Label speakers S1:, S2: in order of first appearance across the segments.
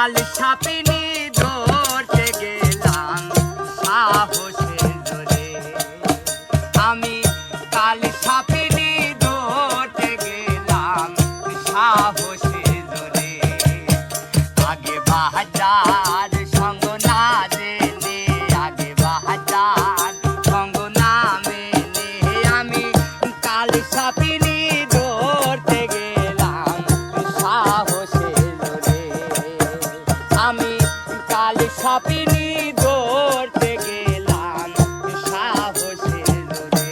S1: কাল সাপিনী ধরতে গেলাম সাহসের জোরে। আমি কাল সাপিনী ধরতে গেলাম সাহসের জোরে। আগে বাজার সঙ্গ না জেনে, আগে বাজার সঙ্গ না মেনে আমি কাল সাপিনী ধরতে গেলাম সাহসের জোরে। আমি কাল সাপিনী ধরতে গেলাম সাহসের জোরে।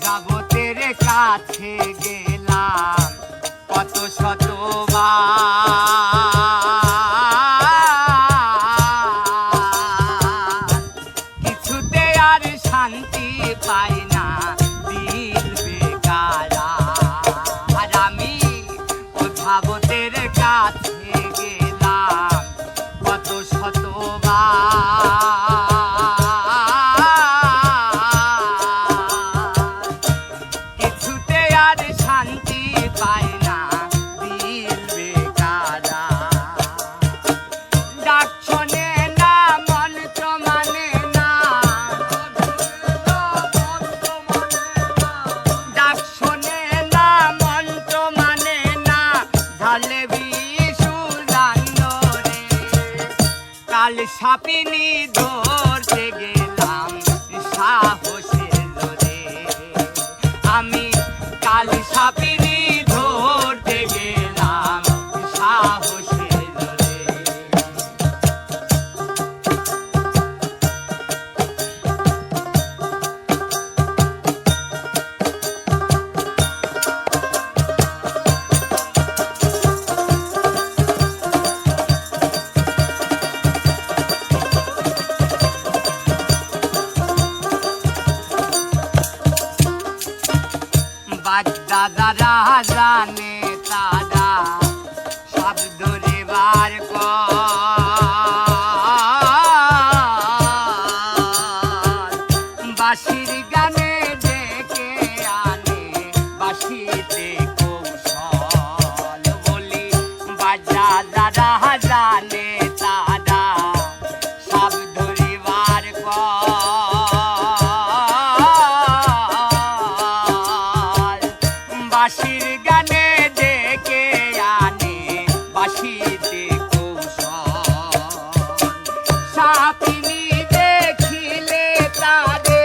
S1: জগতের কাছে গেলাম কত শতবার, কিছুতে আর শান্তি পাই না, দিল বেকার। আর আমি ও জগতের কাছে গেলাম কত শতবার, কিছুতে আর শান্তি পাই না, দিল বেকার। ডাক শোনে না, মন্ত্র মানে না, ডাক শোনে না, মন্ত্র মানে না, ঢালে বিশুদান্ন রে। কাল সাপিনী ধরতে গেলাম সাহসের জোরে। আমি কাল সাপিনী ধরতে গেলাম সাহসের জোরে। বাগদাদারা জানে তারা সব ধরে বার কর। বাঁশির গানে ডেকে আনে, বাঁশিতে কৌশল বলি। বাগদাদারা জানে তারা সব ধরে বার কর। বাঁশির গানে ডেকে আনে, বাঁশিতে কৌশল। সাপিনী দেখিলে তারে,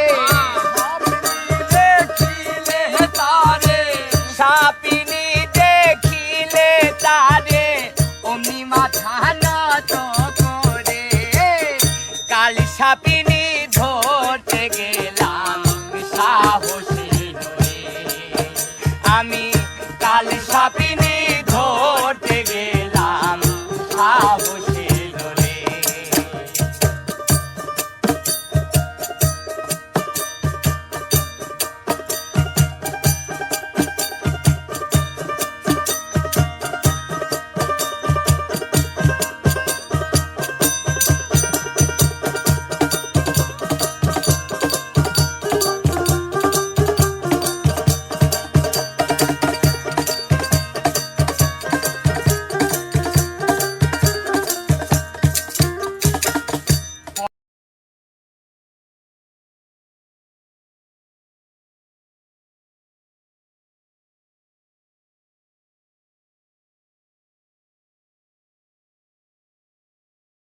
S1: সাপিনী দেখিলে তারে অমনি মাথা নত করে। কাল সাপিনী ধরতে গেলাম সাহসের জোরে। আমি কাল সাপিনী ধরতে গেলাম সাহস